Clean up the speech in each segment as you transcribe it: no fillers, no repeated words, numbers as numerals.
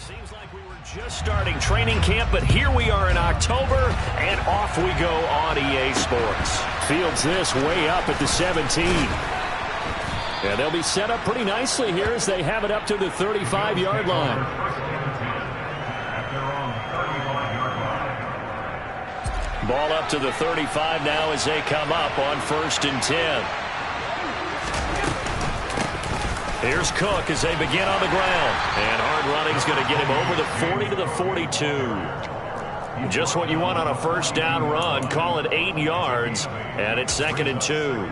Seems like we were just starting training camp, but here we are in October, and off we go on EA Sports. Fields this way up at the 17. And they'll be set up pretty nicely here as they have it up to the 35-yard line. Ball up to the 35 now as they come up on 1st and 10. Here's Cook as they begin on the ground. And hard running is going to get him over the 40 to the 42. Just what you want on a first down run. Call it 8 yards. And it's 2nd and 2.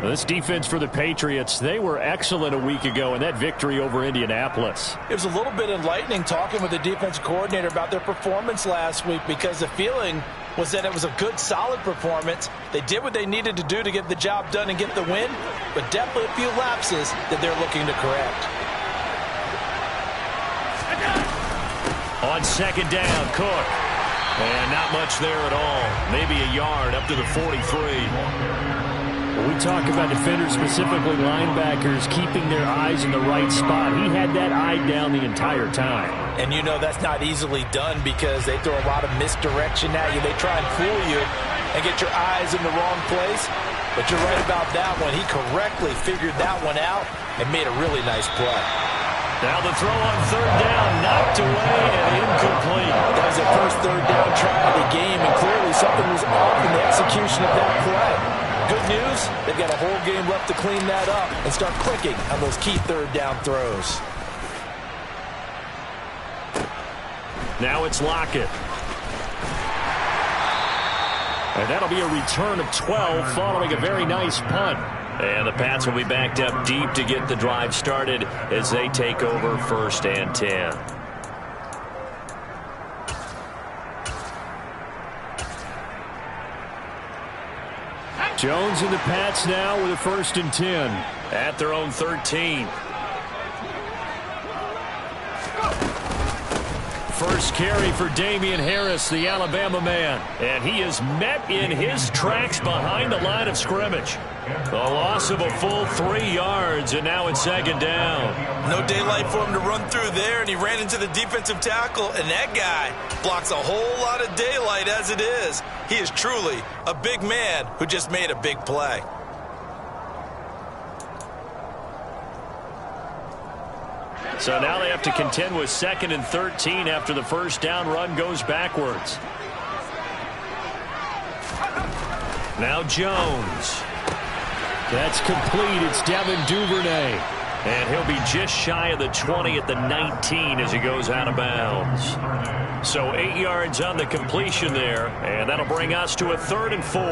This defense for the Patriots, they were excellent a week ago in that victory over Indianapolis. It was a little bit enlightening talking with the defensive coordinator about their performance last week because the feeling was that it was a good, solid performance. They did what they needed to do to get the job done and get the win, but definitely a few lapses that they're looking to correct. On 2nd down, Cook. And not much there at all. Maybe a yard up to the 43. When we talk about defenders, specifically linebackers, keeping their eyes in the right spot, he had that eye down the entire time. And you know that's not easily done because they throw a lot of misdirection at you. They try and fool you and get your eyes in the wrong place. But you're right about that one. He correctly figured that one out and made a really nice play. Now the throw on 3rd down, knocked away and incomplete. That was the first 3rd down try of the game, and clearly something was off in the execution of that play. Good news, they've got a whole game left to clean that up and start clicking on those key 3rd down throws. Now it's Lockett. And that'll be a return of 12 following a very nice punt. And the Pats will be backed up deep to get the drive started as they take over 1st and 10. Jones and the Pats now with a 1st and 10. At their own 13. First carry for Damian Harris, the Alabama man. And he is met in his tracks behind the line of scrimmage. A loss of a full 3 yards, and now it's 2nd down. No daylight for him to run through there, and he ran into the defensive tackle, and that guy blocks a whole lot of daylight as it is. He is truly a big man who just made a big play. So now they have to contend with 2nd and 13 after the first down run goes backwards. Now Jones. That's complete. It's Devin Duvernay. And he'll be just shy of the 20 at the 19 as he goes out of bounds. So 8 yards on the completion there, and that'll bring us to a 3rd and 4.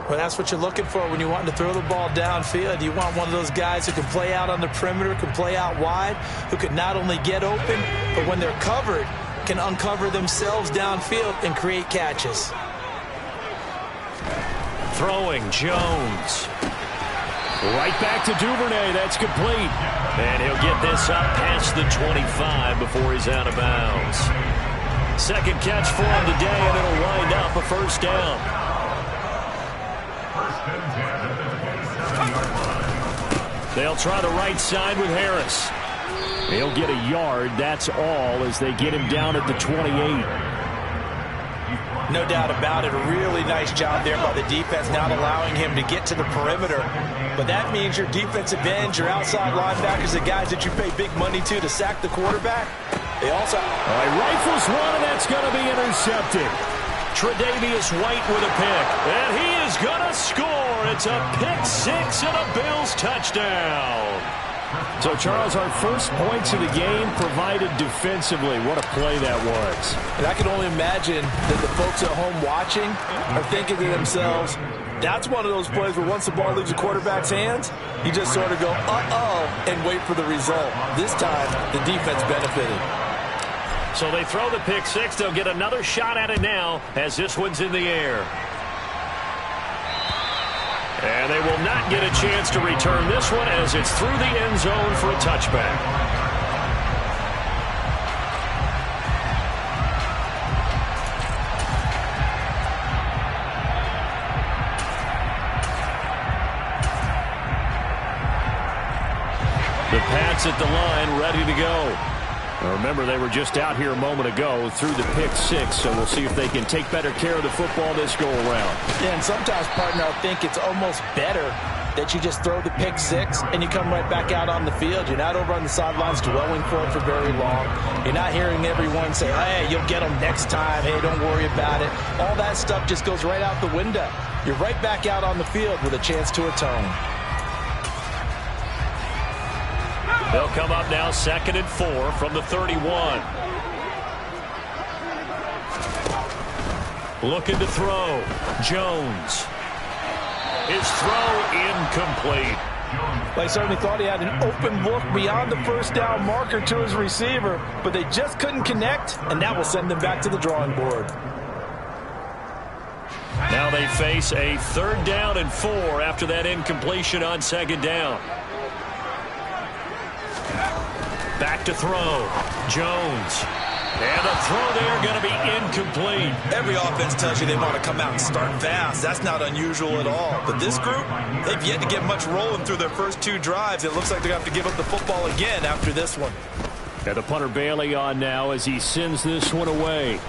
Well, that's what you're looking for when you want to throw the ball downfield. You want one of those guys who can play out on the perimeter, can play out wide, who can not only get open, but when they're covered, can uncover themselves downfield and create catches. Throwing Jones. Right back to Duvernay. That's complete. And he'll get this up past the 25 before he's out of bounds. Second catch for him today, and it'll wind up a 1st down. They'll try the right side with Harris. He'll get a yard. That's all as they get him down at the 28. No doubt about it. A really nice job there by the defense, not allowing him to get to the perimeter. But that means your defensive ends, your outside linebackers, the guys that you pay big money to sack the quarterback, they also... All right, rifles one, and that's going to be intercepted. Tre'Davious White with a pick, and he is going to score. It's a pick 6 and a Bills touchdown. So, Charles, our first points of the game provided defensively. What a play that was. And I can only imagine that the folks at home watching are thinking to themselves, that's one of those plays where once the ball leaves the quarterback's hands, you just sort of go, uh-oh, and wait for the result. This time, the defense benefited. So they throw the pick 6. They'll get another shot at it now as this one's in the air. And they will not get a chance to return this one as it's through the end zone for a touchback. The Pats at the line, ready to go. Now remember, they were just out here a moment ago through the pick six, so we'll see if they can take better care of the football this go-around. Yeah, and sometimes, partner, I think it's almost better that you just throw the pick six and you come right back out on the field. You're not over on the sidelines dwelling for it for very long. You're not hearing everyone say, hey, you'll get them next time. Hey, don't worry about it. All that stuff just goes right out the window. You're right back out on the field with a chance to atone. They'll come up now 2nd and 4 from the 31. Looking to throw. Jones. His throw incomplete. Well, he certainly thought he had an open look beyond the first down marker to his receiver, but they just couldn't connect, and that will send them back to the drawing board. Now they face a 3rd down and 4 after that incompletion on 2nd down. Back to throw. Jones. And the throw there going to be incomplete. Every offense tells you they want to come out and start fast. That's not unusual at all. But this group, they've yet to get much rolling through their first 2 drives. It looks like they're going to have to give up the football again after this one. And the punter Bailey on now as he sends this one away.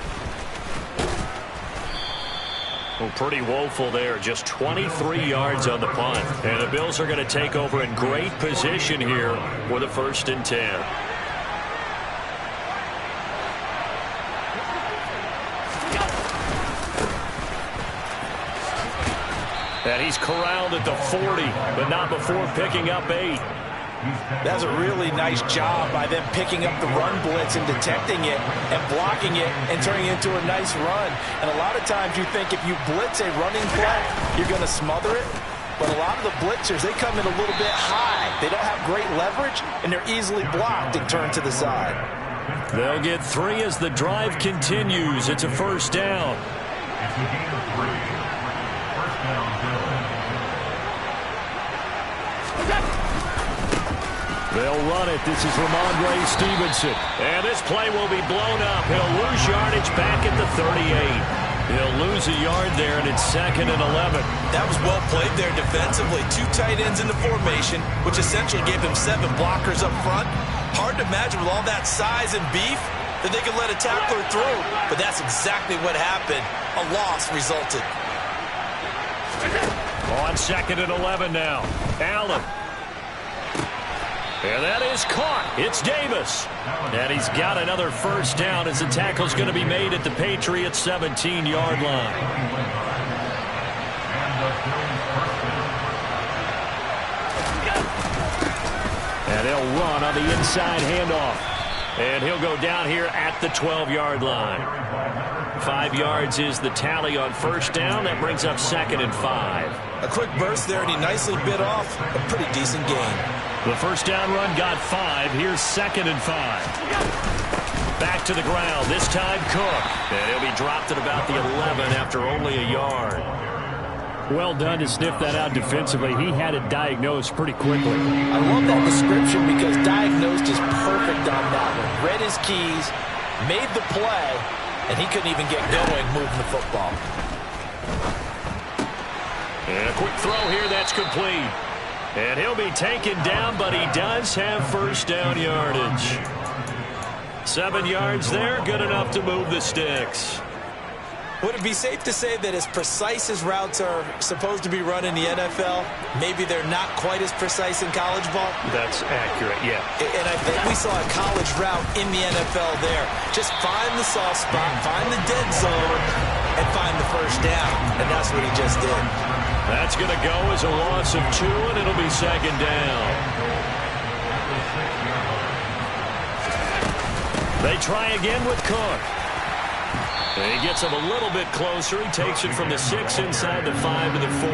Well, pretty woeful there. Just 23 yards on the punt. And the Bills are going to take over in great position here for the 1st and 10. And he's corralled at the 40, but not before picking up 8. That's a really nice job by them picking up the run blitz and detecting it and blocking it and turning it into a nice run. And a lot of times you think if you blitz a running play, you're going to smother it. But a lot of the blitzers, they come in a little bit high. They don't have great leverage, and they're easily blocked and turned to the side. They'll get 3 as the drive continues. It's a 1st down. They'll run it. This is Ramondre Stevenson. And this play will be blown up. He'll lose yardage back at the 38. He'll lose a yard there, and it's 2nd and 11. That was well played there defensively. 2 tight ends in the formation, which essentially gave them 7 blockers up front. Hard to imagine with all that size and beef that they could let a tackler through. But that's exactly what happened. A loss resulted. On 2nd and 11 now. Allen. And that is caught. It's Davis. And he's got another 1st down as the tackle's going to be made at the Patriots' 17-yard line. And they'll run on the inside handoff. And he'll go down here at the 12-yard line. 5 yards is the tally on 1st down. That brings up 2nd and 5. A quick burst there, and he nicely bit off a pretty decent gain. The 1st down run got 5. Here's 2nd and 5. Back to the ground. This time Cook. And he'll be dropped at about the 11 after only a yard. Well done to sniff that out defensively. He had it diagnosed pretty quickly. I love that description because diagnosed is perfect on that one. Read his keys, made the play, and he couldn't even get going moving the football. And a quick throw here that's complete. And he'll be taken down, but he does have 1st down yardage. 7 yards there, good enough to move the sticks. Would it be safe to say that as precise as routes are supposed to be run in the NFL, maybe they're not quite as precise in college ball? That's accurate, yeah. And I think we saw a college route in the NFL there. Just find the soft spot, find the dead zone, and find the 1st down. And that's what he just did. That's going to go as a loss of 2, and it'll be 2nd down. They try again with Cook. And he gets him a little bit closer. He takes it from the 6 inside the 5 to the 4.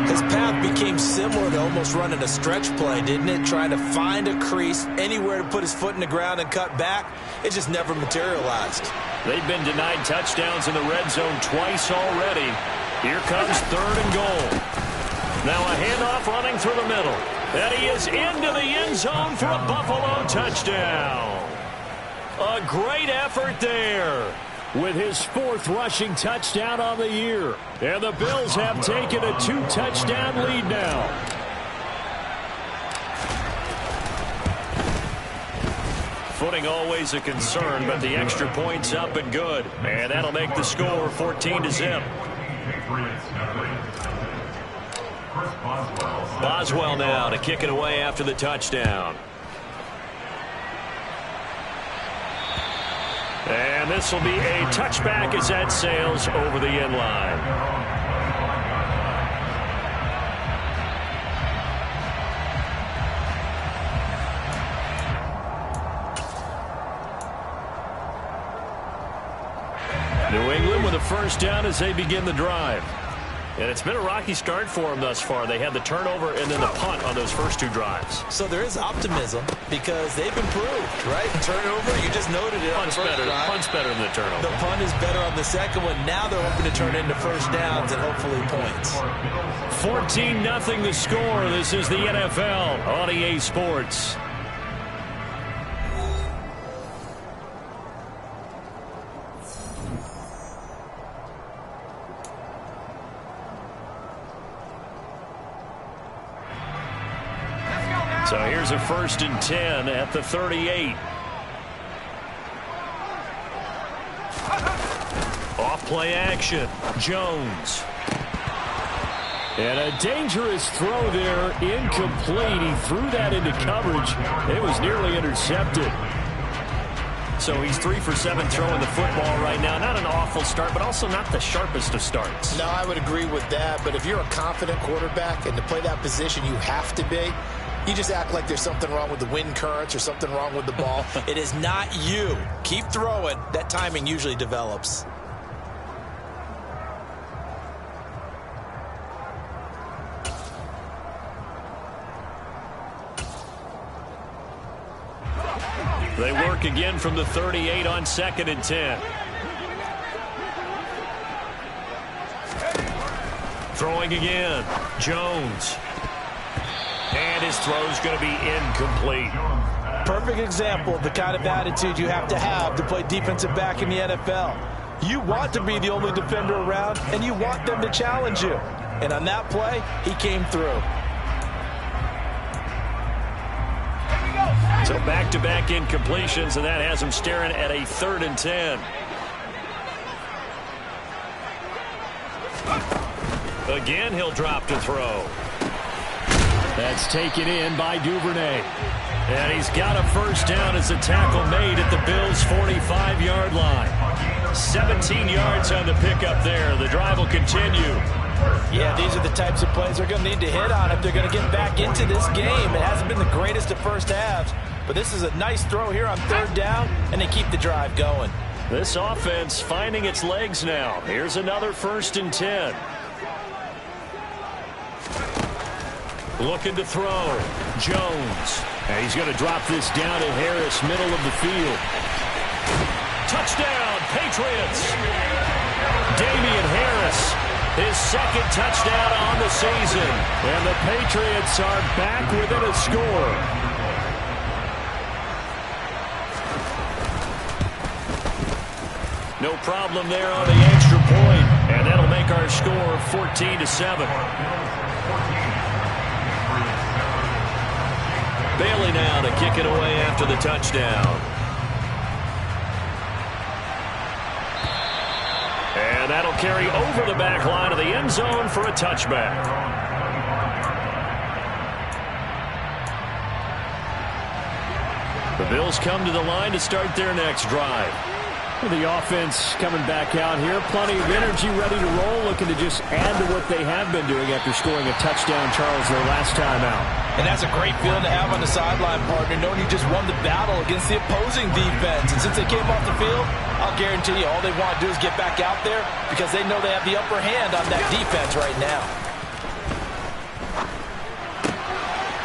His path became similar to almost running a stretch play, didn't it? Trying to find a crease, anywhere to put his foot in the ground and cut back. It just never materialized. They've been denied touchdowns in the red zone twice already. Here comes 3rd and goal. Now a handoff running through the middle. And he is into the end zone for a Buffalo touchdown. A great effort there. With his 4th rushing touchdown on the year. And the Bills have taken a 2-touchdown lead now. Footing always a concern, but the extra point's up and good. And that'll make the score 14-0. Boswell now to kick it away after the touchdown. And this will be a touchback as that sails over the end line. New England with a first down as they begin the drive. And it's been a rocky start for them thus far. They had the turnover and then the punt on those first two drives. So there is optimism because they've improved, right? Turnover, you just noted it on the first drive. Punt's better than the turnover. The punt is better on the second one. Now they're hoping to turn it into first downs and hopefully points. 14-0 the score. This is the NFL on EA Sports. So here's a 1st and 10 at the 38. Off play action. Jones. And a dangerous throw there. Incomplete. He threw that into coverage. It was nearly intercepted. So he's 3 for 7 throwing the football right now. Not an awful start, but also not the sharpest of starts. No, I would agree with that. But if you're a confident quarterback and to play that position, you have to be. You just act like there's something wrong with the wind currents or something wrong with the ball. It is not you. Keep throwing. That timing usually develops. They work again from the 38 on 2nd and 10. Throwing again. Jones. And his throw's going to be incomplete. Perfect example of the kind of attitude you have to play defensive back in the NFL. You want to be the only defender around, and you want them to challenge you. And on that play, he came through. So back-to-back incompletions, and that has him staring at a 3rd and 10. Again, he'll drop to throw. That's taken in by Duvernay. And he's got a first down as the tackle made at the Bills' 45-yard line. 17 yards on the pickup there. The drive will continue. Yeah, these are the types of plays they're going to need to hit on if they're going to get back into this game. It hasn't been the greatest of first halves, but this is a nice throw here on 3rd down, and they keep the drive going. This offense finding its legs now. Here's another 1st and 10. Looking to throw. Jones. And he's going to drop this down to Harris, middle of the field. Touchdown, Patriots. Damian Harris, his 2nd touchdown on the season. And the Patriots are back within a score. No problem there on the extra point. And that'll make our score 14-7. Bailey now to kick it away after the touchdown. And that'll carry over the back line of the end zone for a touchback. The Bills come to the line to start their next drive. The offense coming back out here. Plenty of energy, ready to roll, looking to just add to what they have been doing after scoring a touchdown, Charles, their last time out. And that's a great feeling to have on the sideline, partner, knowing you just won the battle against the opposing defense. And since they came off the field, I'll guarantee you all they want to do is get back out there because they know they have the upper hand on that defense right now.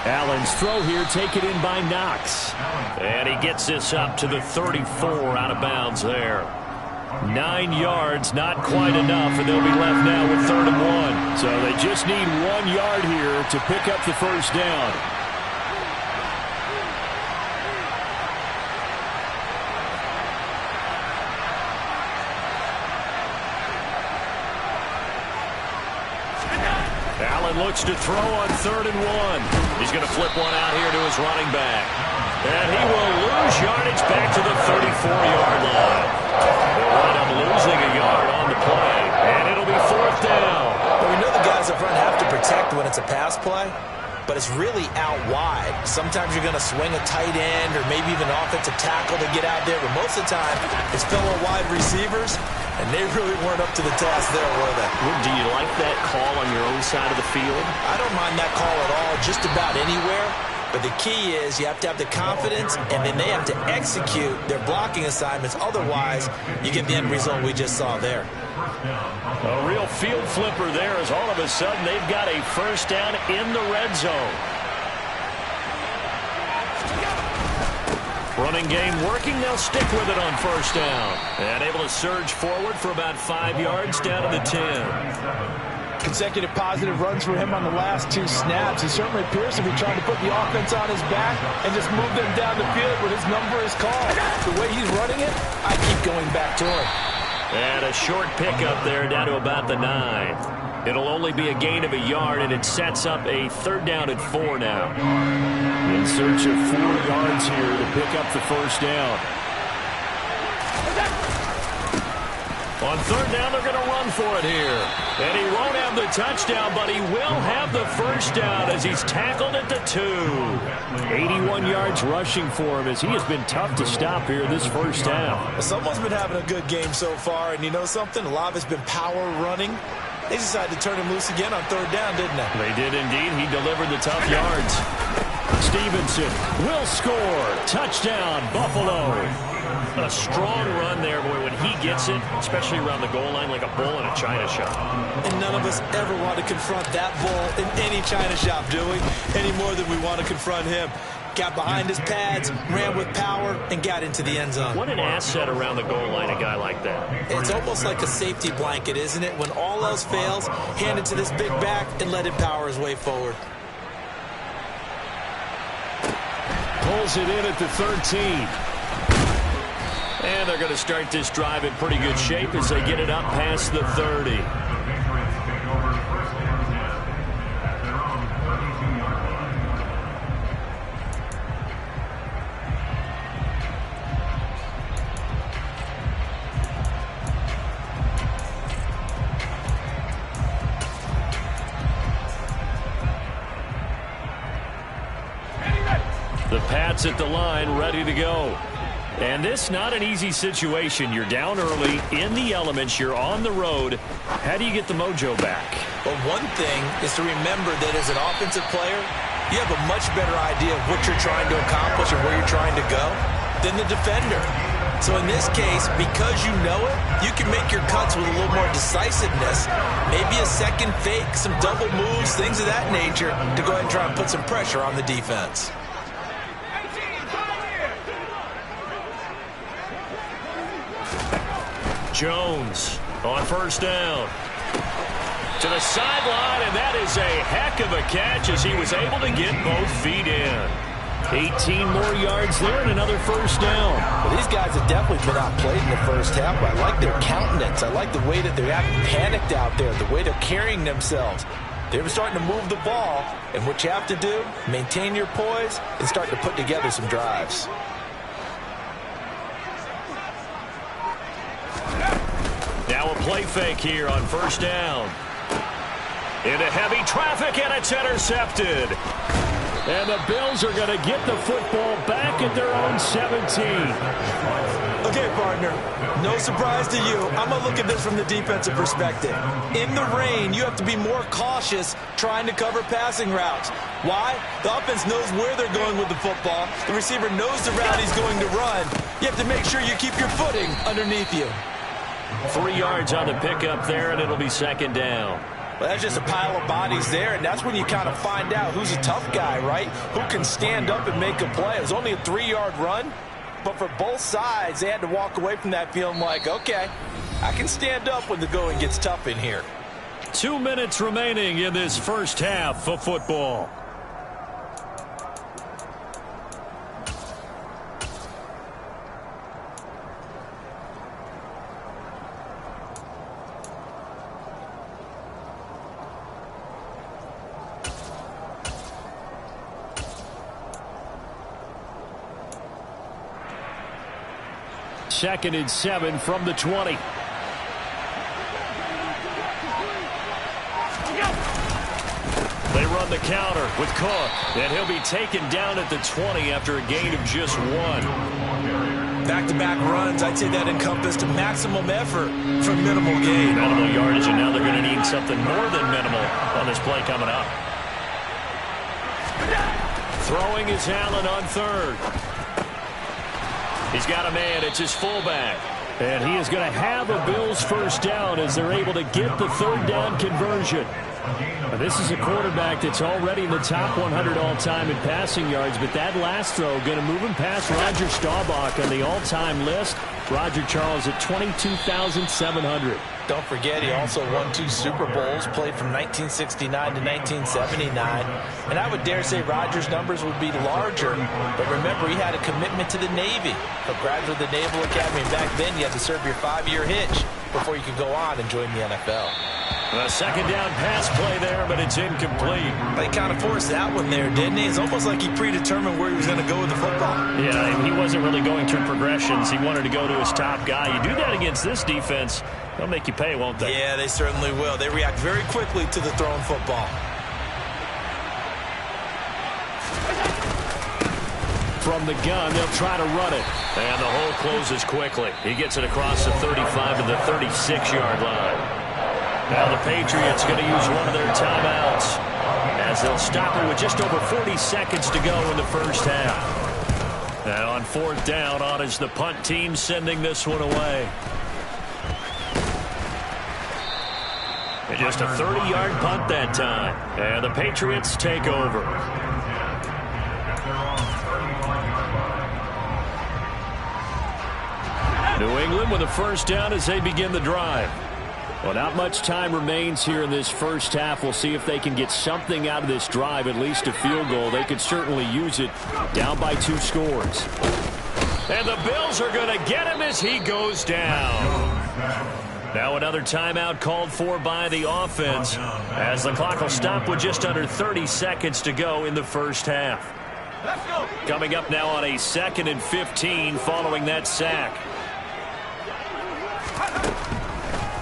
Allen's throw here taken in by Knox. And he gets this up to the 34 out of bounds there. 9 yards, not quite enough, and they'll be left now with 3rd and 1. So they just need 1 yard here to pick up the first down. Allen looks to throw on 3rd and 1. He's going to flip one out here to his running back. And he will lose yardage It's back to the 34-yard line. They'll wind up losing a yard on the play, and it'll be fourth down. Well, we know the guys up front have to protect when it's a pass play, but it's really out wide. Sometimes you're going to swing a tight end or maybe even an offensive tackle to get out there, but most of the time it's fellow wide receivers, and they really weren't up to the task there, were they? Do you like that call on your own side of the field? I don't mind that call at all, just about anywhere. But the key is you have to have the confidence, and then they have to execute their blocking assignments. Otherwise, you get the end result we just saw there. A real field flipper there as all of a sudden they've got a first down in the red zone. Running game working. They'll stick with it on first down. And able to surge forward for about 5 yards down to the 10. Consecutive positive runs for him on the last 2 snaps. He certainly appears to be trying to put the offense on his back and just move them down the field when his number is called. The way he's running it, I keep going back to him. And a short pickup there down to about the 9. It'll only be a gain of a yard, and it sets up a third down at 4 now. In search of 4 yards here to pick up the first down. On third down, they're going to run for it here. And he won't have the touchdown, but he will have the first down as he's tackled at the 2. 81 yards rushing for him as he has been tough to stop here this first half. Someone's been having a good game so far, and you know something? A lot of it's been power running. They decided to turn him loose again on third down, didn't they? They did indeed. He delivered the tough yards. Stevenson will score. Touchdown, Buffalo. A strong run there, boy, when he gets it, especially around the goal line like a bull in a china shop. And none of us ever want to confront that bull in any china shop, do we? Any more than we want to confront him. Got behind his pads, ran with power, and got into the end zone. What an asset around the goal line, a guy like that. It's almost like a safety blanket, isn't it? When all else fails, hand it to this big back and let him power his way forward. Pulls it in at the 13. And they're going to start this drive in pretty good shape as they get it up past the 30. The Pats at the line, ready to go. And this not an easy situation. You're down early, in the elements, you're on the road. How do you get the mojo back? Well, one thing is to remember that as an offensive player, you have a much better idea of what you're trying to accomplish and where you're trying to go than the defender. So in this case, because you know it, you can make your cuts with a little more decisiveness, maybe a second fake, some double moves, things of that nature, to go ahead and try and put some pressure on the defense. Jones on first down. To the sideline, and that is a heck of a catch as he was able to get both feet in. 18 more yards there and another first down. Well, these guys have definitely been outplayed in the first half, but I like their countenance. I like the way that they're acting panicked out there, the way they're carrying themselves. They're starting to move the ball, and what you have to do, maintain your poise and start to put together some drives. Now a play fake here on first down. Into heavy traffic, and it's intercepted. And the Bills are going to get the football back at their own 17. Okay, partner, no surprise to you. I'm going to look at this from the defensive perspective. In the rain, you have to be more cautious trying to cover passing routes. Why? The offense knows where they're going with the football. The receiver knows the route he's going to run. You have to make sure you keep your footing underneath you. 3 yards on the pickup there, and it'll be second down. Well, that's just a pile of bodies there, and that's when you kind of find out who's a tough guy, right? Who can stand up and make a play. It was only a 3-yard run, but for both sides, they had to walk away from that feeling like, okay, I can stand up when the going gets tough in here. 2 minutes remaining in this first half of football. 2nd and 7 from the 20. They run the counter with Cook, and he'll be taken down at the 20 after a gain of just 1. Back-to-back runs, I'd say that encompassed maximum effort for minimal gain. Minimal yardage, and now they're going to need something more than minimal on this play coming up. Throwing is Allen on 3rd. He's got a man. It's his fullback. And he is going to have a Bills first down as they're able to get the 3rd down conversion. Now, this is a quarterback that's already in the top 100 all-time in passing yards, but that last throw going to move him past Roger Staubach on the all-time list. Roger Charles at 22,700. Don't forget, he also won 2 Super Bowls, played from 1969 to 1979. And I would dare say Rodgers' numbers would be larger. But remember, he had a commitment to the Navy, a graduate of the Naval Academy. And back then, you had to serve your 5-year hitch before you could go on and join the NFL. A 2nd down pass play there, but it's incomplete. They kind of forced that one there, didn't he? It's almost like he predetermined where he was going to go with the football. Yeah, he wasn't really going through progressions. He wanted to go to his top guy. You do that against this defense, they'll make you pay, won't they? Yeah, they certainly will. They react very quickly to the thrown football. From the gun, they'll try to run it. And the hole closes quickly. He gets it across the 35 to the 36-yard line. Now the Patriots going to use one of their timeouts as they'll stop it with just over 40 seconds to go in the first half. Now on 4th down, on is the punt team sending this one away. And just a 30-yard punt that time. And the Patriots take over. New England with a first down as they begin the drive. Well, not much time remains here in this first half. We'll see if they can get something out of this drive, at least a field goal. They could certainly use it, down by 2 scores. And the Bills are going to get him as he goes down. Now another timeout called for by the offense as the clock will stop with just under 30 seconds to go in the first half. Coming up now on a 2nd and 15 following that sack.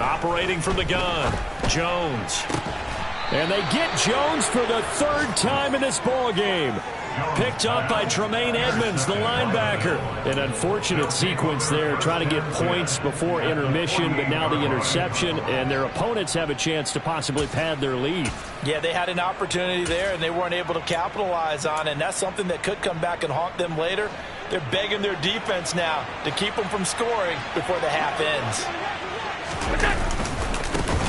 Operating from the gun, Jones. And they get Jones for the 3rd time in this ball game. Picked up by Tremaine Edmonds, the linebacker. An unfortunate sequence there, trying to get points before intermission, but now the interception, and their opponents have a chance to possibly pad their lead. Yeah, they had an opportunity there, and they weren't able to capitalize on it, and that's something that could come back and haunt them later. They're begging their defense now to keep them from scoring before the half ends.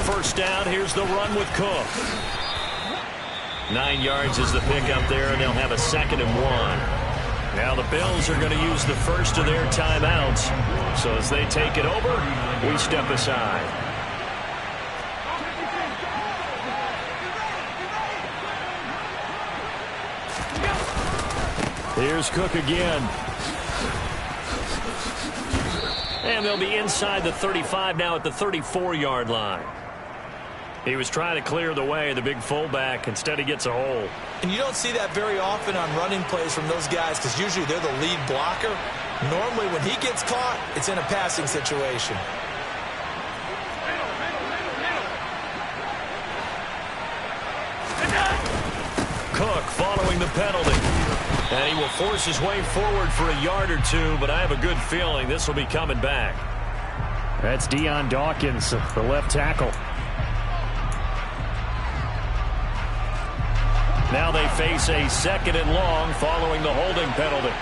First down, here's the run with Cook. 9 yards is the pickup there, and they'll have a 2nd and 1. Now the Bills are going to use the first of their timeouts. So as they take it over, we step aside. Here's Cook again. And they'll be inside the 35 now at the 34-yard line. He was trying to clear the way, the big fullback. Instead, he gets a hole. And you don't see that very often on running plays from those guys because usually they're the lead blocker. Normally, when he gets caught, it's in a passing situation. Cook following the penalty. And he will force his way forward for a yard or 2, but I have a good feeling this will be coming back. That's Deion Dawkins, the left tackle. Now they face a 2nd and long following the holding penalty.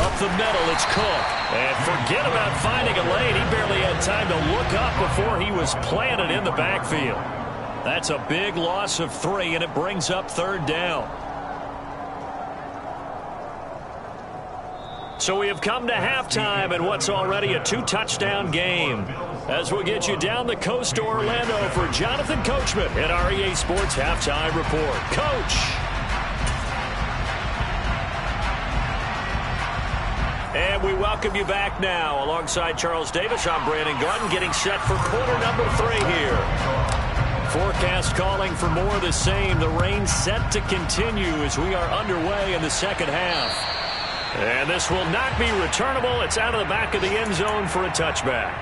Up the middle, it's Cook. And forget about finding a lane. He barely had time to look up before he was planted in the backfield. That's a big loss of 3, and it brings up 3rd down. So we have come to halftime in what's already a 2-touchdown game. As we'll get you down the coast to Orlando for Jonathan Coachman at our EA Sports Halftime Report. Coach! And we welcome you back now. Alongside Charles Davis, I'm Brandon Gaudin, getting set for quarter number 3 here. Forecast calling for more of the same. The rain set to continue as we are underway in the second half. And this will not be returnable. It's out of the back of the end zone for a touchback.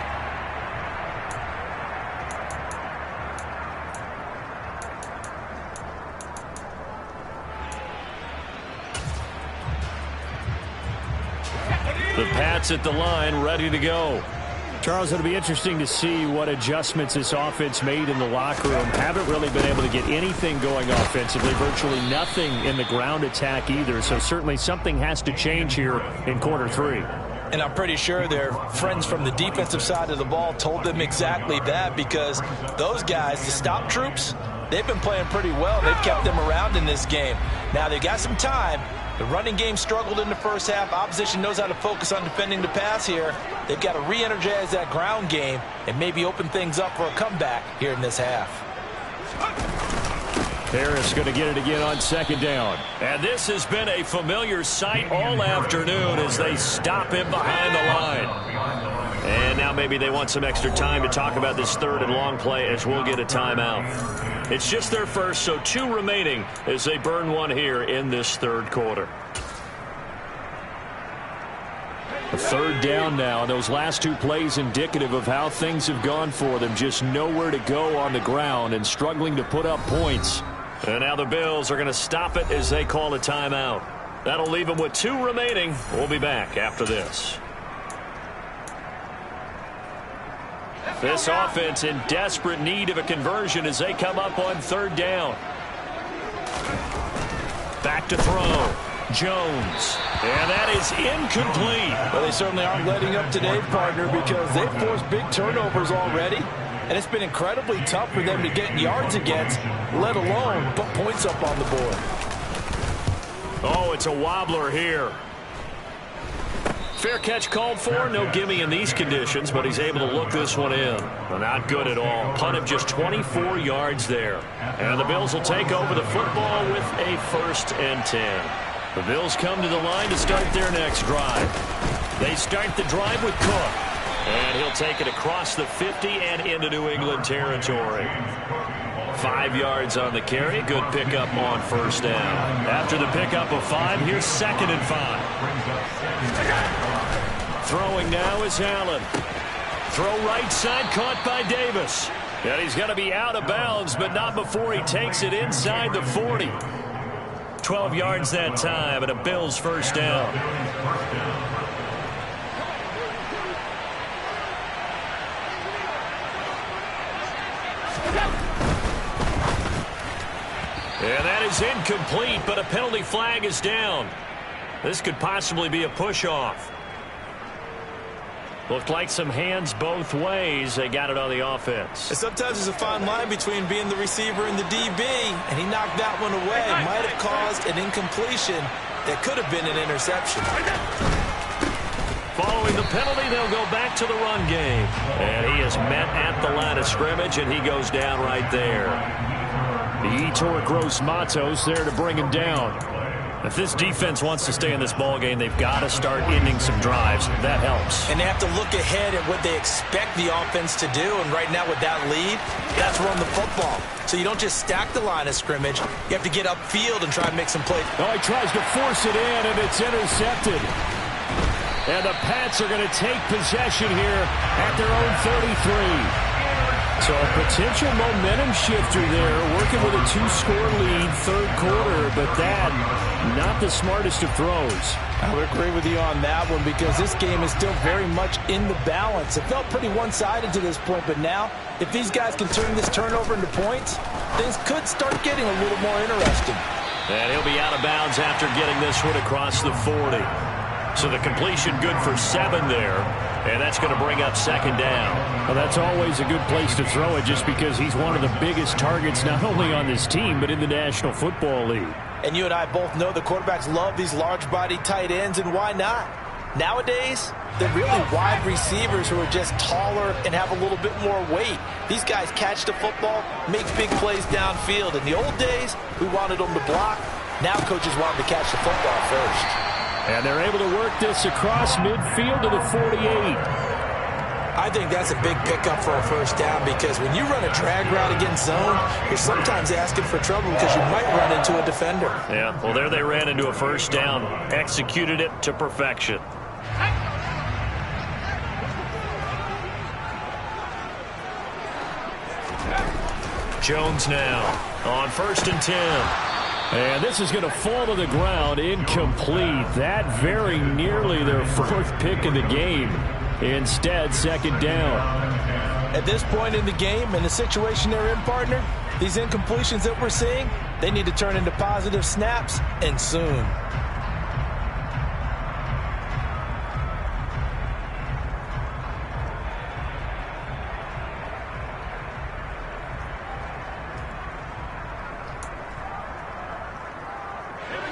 The Pats at the line, ready to go. Charles, it'll be interesting to see what adjustments this offense made in the locker room. Haven't really been able to get anything going offensively, virtually nothing in the ground attack either. So certainly something has to change here in quarter 3. And I'm pretty sure their friends from the defensive side of the ball told them exactly that, because those guys, the stop troops, they've been playing pretty well. They've kept them around in this game. Now they got some time. The running game struggled in the first half. Opposition knows how to focus on defending the pass here. They've got to re-energize that ground game and maybe open things up for a comeback here in this half. Harris going to get it again on second down. And this has been a familiar sight all afternoon as they stop him behind the line. And now maybe they want some extra time to talk about this third and long play as we'll get a timeout. It's just their first, so 2 remaining as they burn one here in this third quarter. A third down now. Those last 2 plays indicative of how things have gone for them. Just nowhere to go on the ground and struggling to put up points. And now the Bills are going to stop it as they call a timeout. That'll leave them with 2 remaining. We'll be back after this. This offense in desperate need of a conversion as they come up on third down. Back to throw. Jones. And that is incomplete. Well, they certainly aren't letting up today, partner, because they've forced big turnovers already. And it's been incredibly tough for them to get yards against, let alone put points up on the board. Oh, it's a wobbler here. Fair catch called for. No gimme in these conditions, but he's able to look this one in. Not good at all. Punt of just 24 yards there. And the Bills will take over the football with a 1st and 10. The Bills come to the line to start their next drive. They start the drive with Cook. And he'll take it across the 50 and into New England territory. 5 yards on the carry. Good pickup on first down. After the pickup of 5, here's 2nd and 5. Throwing now is Allen. Throw right side, caught by Davis. And he's going to be out of bounds, but not before he takes it inside the 40. 12 yards that time, and a Bills 1st down. And that is incomplete, but a penalty flag is down. This could possibly be a push-off. Looked like some hands both ways. They got it on the offense. And sometimes there's a fine line between being the receiver and the DB, and he knocked that one away. Might have caused an incompletion that could have been an interception. Following the penalty, they'll go back to the run game. And he is met at the line of scrimmage, and he goes down right there. The Yetur Gross-Matos there to bring him down. If this defense wants to stay in this ballgame, they've got to start ending some drives. That helps. And they have to look ahead at what they expect the offense to do. And right now with that lead, that's run the football. So you don't just stack the line of scrimmage. You have to get upfield and try and make some plays. Oh, he tries to force it in, and it's intercepted. And the Pats are going to take possession here at their own 33. So a potential momentum shifter there, working with a 2-score lead, third quarter, but that, not the smartest of throws. I would agree with you on that one, because this game is still very much in the balance. It felt pretty one-sided to this point, but now, if these guys can turn this turnover into points, things could start getting a little more interesting. And he'll be out of bounds after getting this one across the 40. So the completion good for 7 there. And that's going to bring up 2nd down. Well, that's always a good place to throw it, just because he's one of the biggest targets not only on this team but in the National Football League. And you and I both know the quarterbacks love these large-body tight ends, and why not? Nowadays, they're really wide receivers who are just taller and have a little bit more weight. These guys catch the football, make big plays downfield. In the old days, we wanted them to block. Now coaches want them to catch the football first. And they're able to work this across midfield to the 48. I think that's a big pickup for a first down because when you run a drag route against zone, you're sometimes asking for trouble because you might run into a defender. Yeah, well, there they ran into a first down, executed it to perfection. Jones now on 1st and 10. And this is going to fall to the ground, incomplete. That very nearly their 4th pick of the game. Instead, 2nd down. At this point in the game, in the situation they're in, partner, these incompletions that we're seeing, they need to turn into positive snaps, and soon.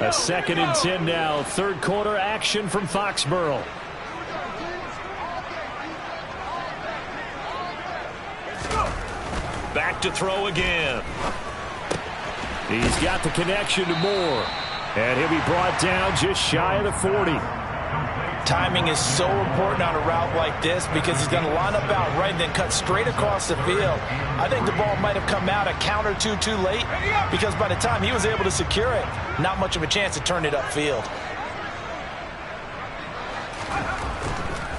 A 2nd and 10 now. 3rd quarter action from Foxborough. Back to throw again. He's got the connection to Moore. And he'll be brought down just shy of the 40. Timing is so important on a route like this because he's going to line up out right and then cut straight across the field. I think the ball might have come out a count or two too late because by the time he was able to secure it, not much of a chance to turn it upfield.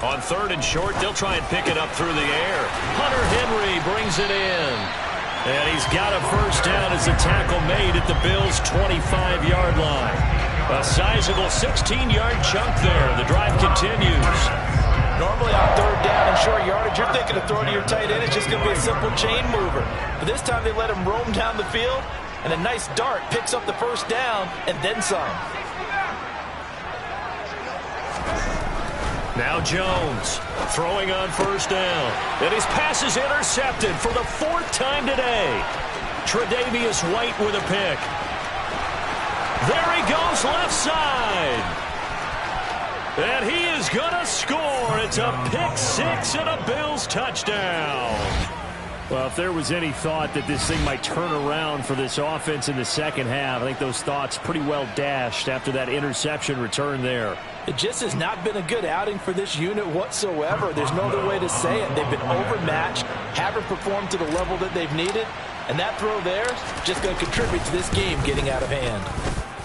On 3rd and short, they'll try and pick it up through the air. Hunter Henry brings it in. And he's got a first down as the tackle made at the Bills' 25-yard line. A sizable 16-yard chunk there. The drive continues. Normally on 3rd down and short yardage, you're thinking of throwing to your tight end. It's just going to be a simple chain mover. But this time they let him roam down the field, and a nice dart picks up the first down and then some. Now Jones throwing on 1st down. And his pass is intercepted for the 4th time today. Tre'Davious White with a pick. There he goes left side. And he is going to score. It's a pick 6 and a Bills touchdown. Well, if there was any thought that this thing might turn around for this offense in the 2nd half, I think those thoughts pretty well dashed after that interception return there. It just has not been a good outing for this unit whatsoever. There's no other way to say it. They've been overmatched, haven't performed to the level that they've needed, and that throw there is just going to contribute to this game getting out of hand.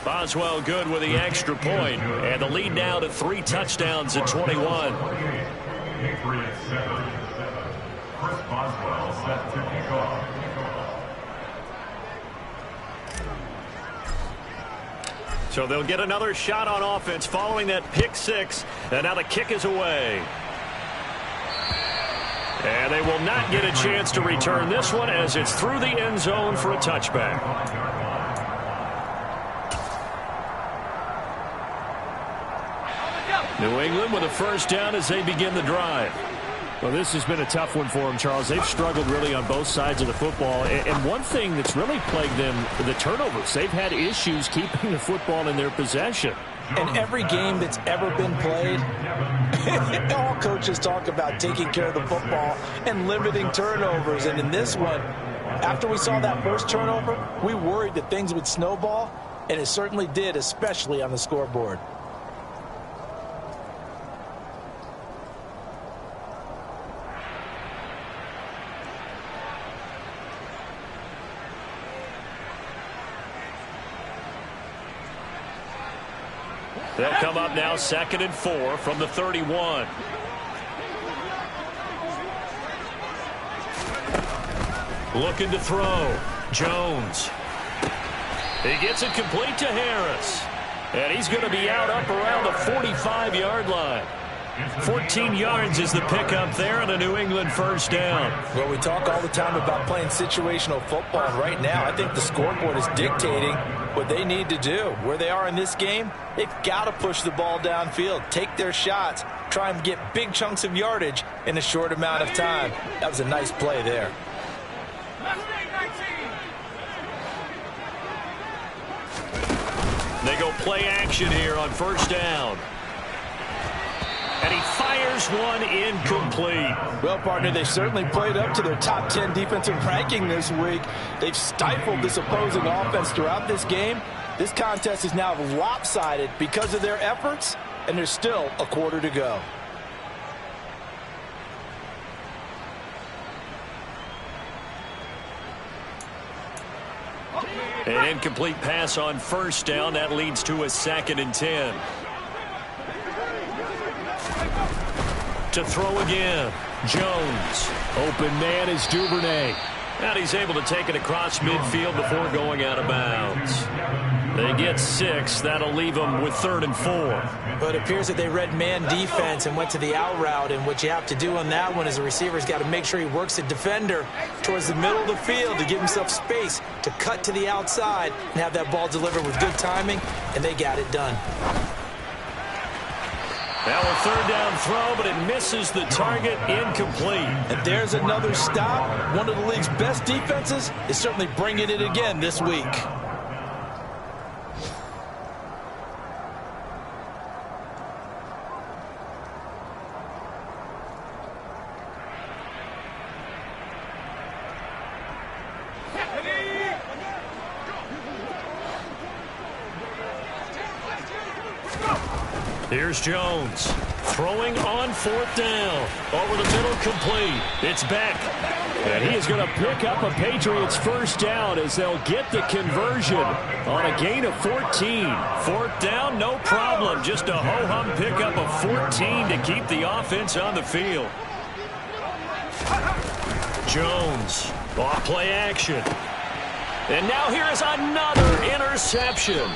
Boswell good with the extra point, and the lead now to 3 touchdowns at 21. Chris Boswell set to kick off. So they'll get another shot on offense following that pick 6, and now the kick is away. And they will not get a chance to return this one as it's through the end zone for a touchback. New England with a first down as they begin the drive. Well, this has been a tough one for them, Charles. They've struggled really on both sides of the football. And one thing that's really plagued them, the turnovers. They've had issues keeping the football in their possession. In every game that's ever been played, all coaches talk about taking care of the football and limiting turnovers. And in this one, after we saw that first turnover, we worried that things would snowball, and it certainly did, especially on the scoreboard. They'll come up now 2nd and 4 from the 31. Looking to throw. Jones. He gets it complete to Harris. And he's going to be out up around the 45-yard line. 14 yards is the pickup there and a New England first down. Well, we talk all the time about playing situational football, and right now I think the scoreboard is dictating what they need to do. Where they are in this game, they've got to push the ball downfield, take their shots, try and get big chunks of yardage in a short amount of time. That was a nice play there. They go play action here on first down. And he fires one incomplete. Well, partner, they certainly played up to their top 10 defensive ranking this week. They've stifled this opposing offense throughout this game. This contest is now lopsided because of their efforts, and there's still a quarter to go. An incomplete pass on first down. That leads to a 2nd and 10. To throw again. Jones. Open man is Duvernay. And he's able to take it across midfield before going out of bounds. They get 6. That'll leave them with 3rd and 4. But it appears that they read man defense and went to the out route. And what you have to do on that one is the receiver's got to make sure he works the defender towards the middle of the field to give himself space to cut to the outside and have that ball delivered with good timing. And they got it done. Now a 3rd down throw, but it misses the target, incomplete. And there's another stop. One of the league's best defenses is certainly bringing it again this week. Here's Jones. Throwing on 4th down. Over the middle, complete. It's Beck. And he is going to pick up a Patriots 1st down as they'll get the conversion on a gain of 14. 4th down, no problem. Just a ho-hum pickup of 14 to keep the offense on the field. Jones. Off play action. And now here is another interception.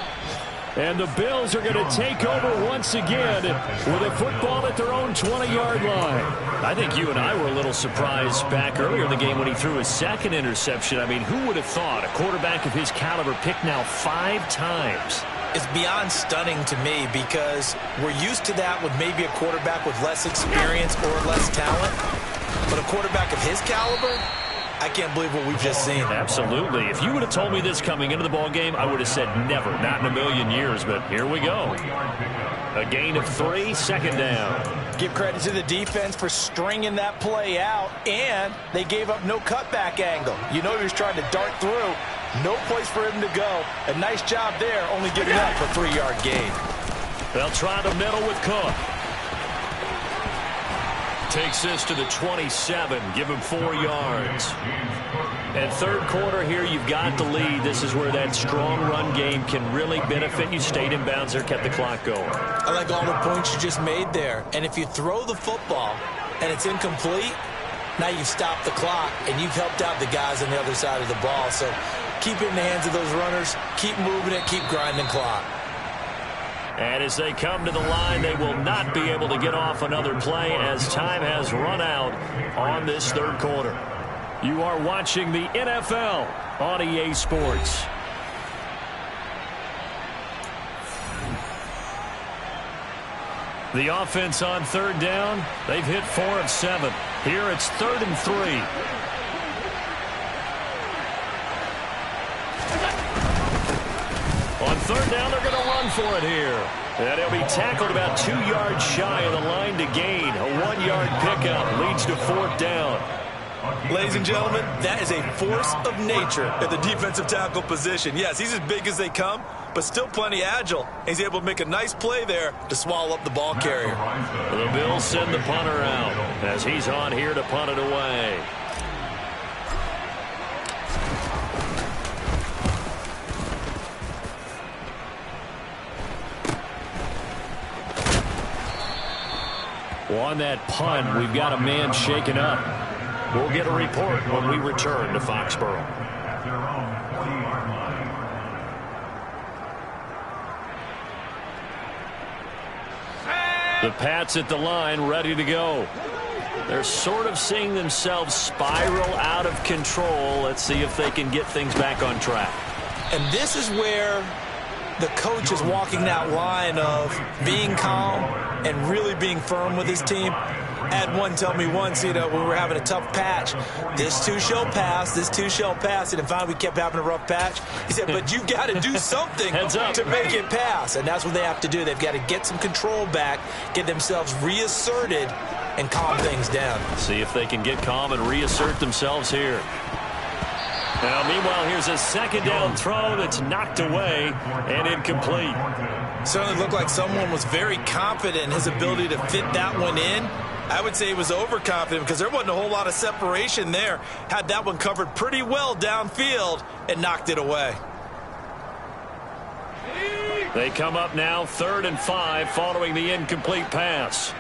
And the Bills are going to take over once again with a football at their own 20-yard line. I think you and I were a little surprised back earlier in the game when he threw his 2nd interception. I mean, who would have thought a quarterback of his caliber picked now 5 times? It's beyond stunning to me because we're used to that with maybe a quarterback with less experience or less talent. But a quarterback of his caliber, I can't believe what we've just seen. Absolutely. If you would have told me this coming into the ball game, I would have said never, not in a million years, but here we go. A gain of 3, 2nd down. Give credit to the defense for stringing that play out, and they gave up no cutback angle. You know he was trying to dart through. No place for him to go. A nice job there, only giving up a 3-yard gain. They'll try the middle with Cook. Takes this to the 27, give him 4 yards. And 3rd quarter here, you've got the lead. This is where that strong run game can really benefit you. Stayed in bounds there, kept the clock going. I like all the points you just made there. And if you throw the football and it's incomplete, now you've stopped the clock and you've helped out the guys on the other side of the ball. So keep it in the hands of those runners. Keep moving it. Keep grinding clock. And as they come to the line, they will not be able to get off another play as time has run out on this 3rd quarter. You are watching the NFL on EA Sports. The offense on 3rd down, they've hit 4 of 7. Here it's 3rd and 3. On 3rd down, they're going to run for it here. And he'll be tackled about 2 yards shy of the line to gain. A 1-yard pickup leads to 4th down. Ladies and gentlemen, that is a force of nature at the defensive tackle position. Yes, he's as big as they come, but still plenty agile. He's able to make a nice play there to swallow up the ball carrier. The Bills send the punter out as he's on here to punt it away. Well, on that punt, we've got a man shaken up. We'll get a report when we return to Foxborough. The Pats at the line, ready to go. They're sort of seeing themselves spiral out of control. Let's see if they can get things back on track. And this is where the coach is walking that line of being calm and really being firm with his team. I had one tell me once, when we were having a tough patch, this too shall pass, this too shall pass. And finally we kept having a rough patch. He said, but you've got to do something to make it pass. And that's what they have to do. They've got to get some control back, get themselves reasserted, and calm things down. See if they can get calm and reassert themselves here. Now, meanwhile, here's a 2nd down throw that's knocked away and incomplete. Certainly looked like someone was very confident in his ability to fit that one in. I would say he was overconfident because there wasn't a whole lot of separation there. Had that one covered pretty well downfield and knocked it away. They come up now 3rd and 5 following the incomplete pass.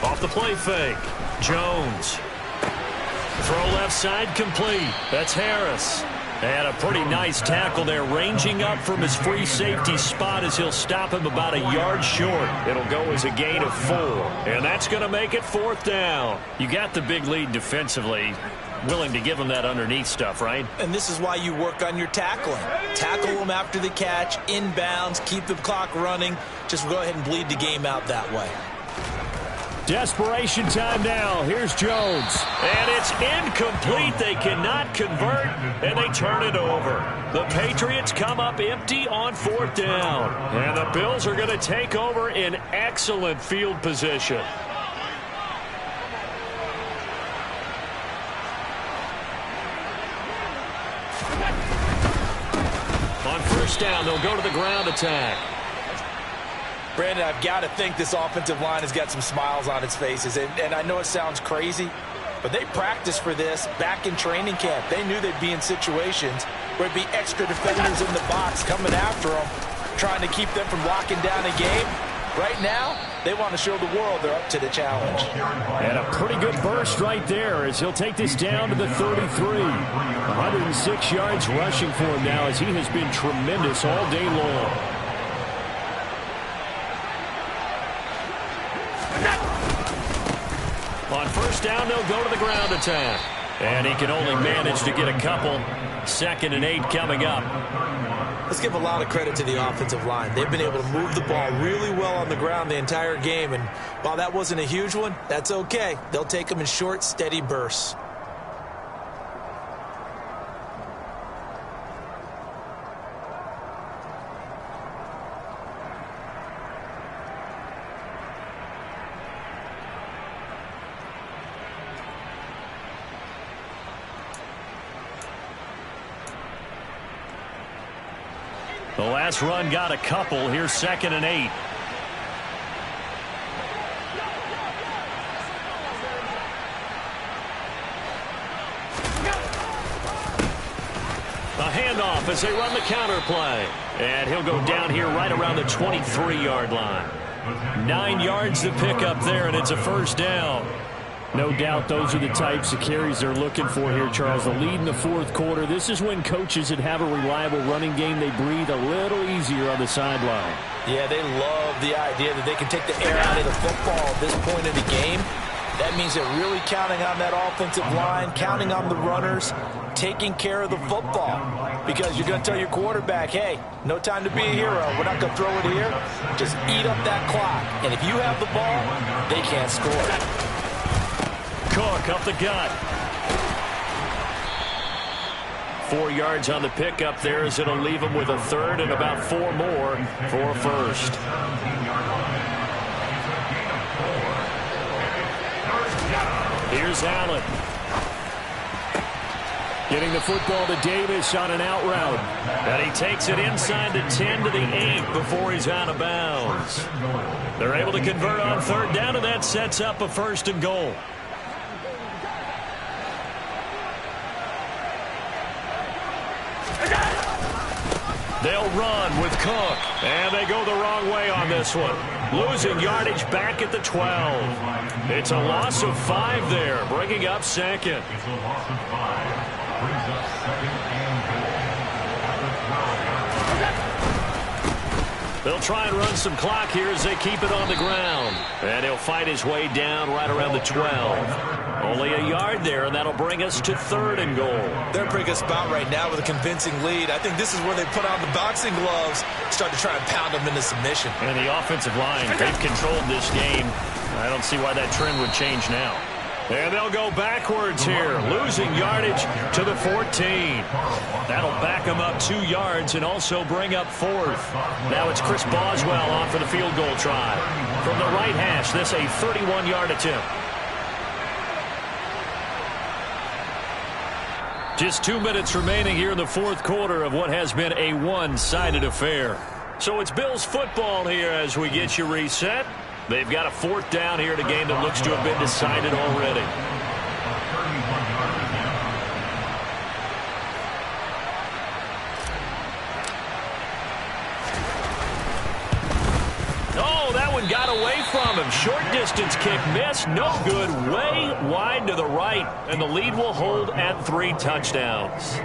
Off the play fake. Jones. Throw left side complete. That's Harris. And a pretty nice tackle there, ranging up from his free safety spot as he'll stop him about a yard short. It'll go as a gain of 4. And that's going to make it 4th down. You got the big lead defensively. Willing to give him that underneath stuff, right? And this is why you work on your tackling. Tackle them after the catch, inbounds, keep the clock running. Just go ahead and bleed the game out that way. Desperation time now. Here's Jones. And it's incomplete. They cannot convert, and they turn it over. The Patriots come up empty on 4th down. And the Bills are going to take over in excellent field position. On 1st down, they'll go to the ground attack. Brandon, I've got to think this offensive line has got some smiles on its faces. And I know it sounds crazy, but they practiced for this back in training camp. They knew they'd be in situations where it'd be extra defenders in the box coming after them, trying to keep them from locking down a game. Right now, they want to show the world they're up to the challenge. And a pretty good burst right there as he'll take this down to the 33. 106 yards rushing for him now as he has been tremendous all day long. On 1st down, they'll go to the ground attack. And he can only manage to get a couple. 2nd and 8 coming up. Let's give a lot of credit to the offensive line. They've been able to move the ball really well on the ground the entire game. And while that wasn't a huge one, that's okay. They'll take them in short, steady bursts. The last run got a couple. Here's 2nd and 8. A handoff as they run the counter play. And he'll go down here right around the 23-yard line. 9 yards to pick up there, and it's a 1st down. No doubt those are the types of carries they're looking for here, Charles. The lead in the 4th quarter. This is when coaches that have a reliable running game, they breathe a little easier on the sideline. Yeah, they love the idea that they can take the air out of the football at this point in the game. That means they're really counting on that offensive line, counting on the runners, taking care of the football. Because you're going to tell your quarterback, hey, no time to be a hero. We're not going to throw it here. Just eat up that clock. And if you have the ball, they can't score. Cook up the gut. 4 yards on the pickup there as it'll leave him with a 3rd and about 4 more for a 1st. Here's Allen. Getting the football to Davis on an out route. And he takes it inside the 10 to the 8 before he's out of bounds. They're able to convert on 3rd down, and that sets up a 1st and goal. They'll run with Cook, and they go the wrong way on this one. Losing yardage back at the 12. It's a loss of 5 there, bringing up 2nd. They'll try and run some clock here as they keep it on the ground. And he'll fight his way down right around the 12. Only a yard there, and that'll bring us to 3rd and goal. They're in a pretty good spot right now with a convincing lead. I think this is where they put on the boxing gloves, start to try and pound them into submission. And the offensive line, they've controlled this game. I don't see why that trend would change now. And they'll go backwards here, losing yardage to the 14. That'll back them up 2 yards and also bring up 4th. Now it's Chris Boswell on for the field goal try. From the right hash, this a 31-yard attempt. Just 2 minutes remaining here in the 4th quarter of what has been a one-sided affair. So it's Bills football here as we get you reset. They've got a 4th down here in a game that looks to have been decided already. one got away from him. Short distance kick missed. No good. Way wide to the right. And the lead will hold at 3 touchdowns.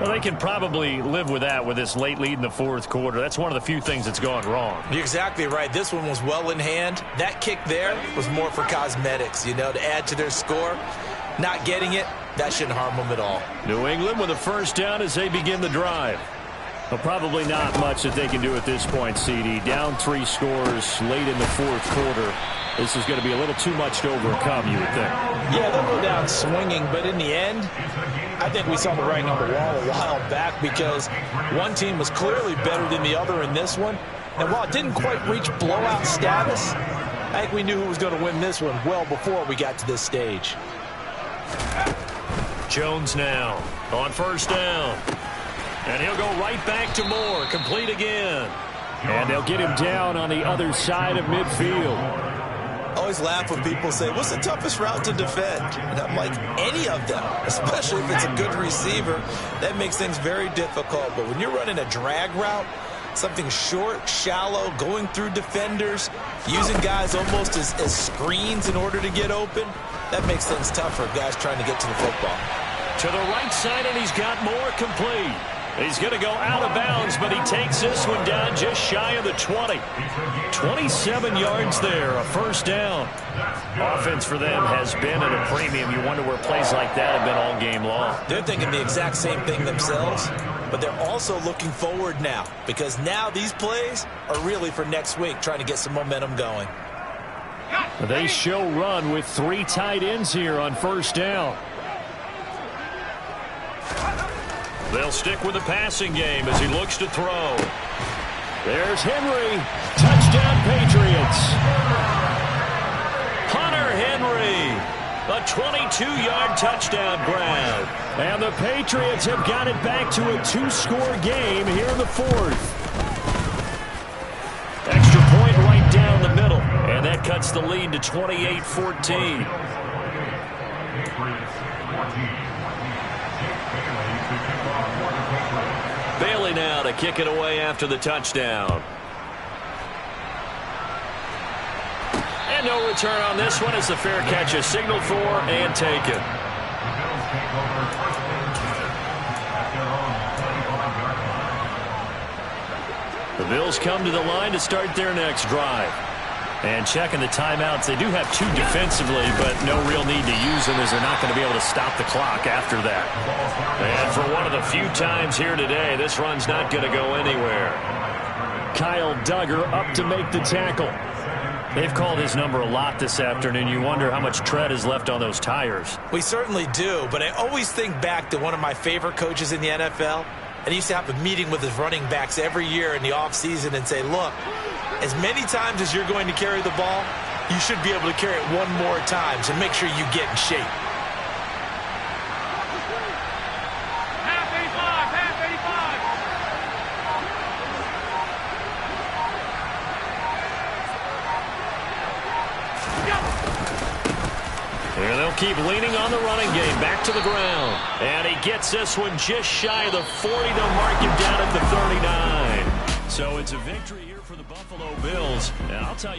Well, they can probably live with that with this late lead in the fourth quarter. That's one of the few things that's gone wrong. You're exactly right. This one was well in hand. That kick there was more for cosmetics, to add to their score. Not getting it, that shouldn't harm them at all. New England with a first down as they begin the drive. Well, probably not much that they can do at this point, CD. Down 3 scores late in the fourth quarter. This is going to be a little too much to overcome, you would think. Yeah, they'll go down swinging, but in the end, I think we saw the writing on the wall a while back because one team was clearly better than the other in this one. And while it didn't quite reach blowout status, I think we knew who was going to win this one well before we got to this stage. Jones now on first down. And he'll go right back to Moore. Complete again. And they'll get him down on the other side of midfield. I always laugh when people say, what's the toughest route to defend? And I'm like, any of them, especially if it's a good receiver. That makes things very difficult. But when you're running a drag route, something short, shallow, going through defenders, using guys almost as screens in order to get open, that makes things tougher, guys trying to get to the football. To the right side, and he's got Moore complete. He's going to go out of bounds, but he takes this one down just shy of the 20. 27 yards there, a first down. Offense for them has been at a premium. You wonder where plays like that have been all game long. They're thinking the exact same thing themselves, but they're also looking forward now because now these plays are really for next week, trying to get some momentum going. They show run with 3 tight ends here on first down. They'll stick with the passing game as he looks to throw. There's Henry. Touchdown, Patriots. Hunter Henry. A 22-yard touchdown grab. And the Patriots have got it back to a 2-score game here in the fourth. Extra point right down the middle. And that cuts the lead to 28-14. Bailey now to kick it away after the touchdown. And no return on this one as the fair catch is signaled for and taken. The Bills come to the line to start their next drive. And checking the timeouts, they do have 2 defensively, but no real need to use them as they're not going to be able to stop the clock after that. And for one of the few times here today, this run's not going to go anywhere. Kyle Duggar up to make the tackle. They've called his number a lot this afternoon. You wonder how much tread is left on those tires. We certainly do, but I always think back to one of my favorite coaches in the NFL. And he used to have a meeting with his running backs every year in the offseason and say, look, as many times as you're going to carry the ball, you should be able to carry it one more time, so make sure you get in shape. Half 85. And they'll keep leaning on the running game. Back to the ground. And he gets this one just shy of the 40. They'll mark him down at the 39. So it's a victory here for the Buffalo Bills. And I'll tell you.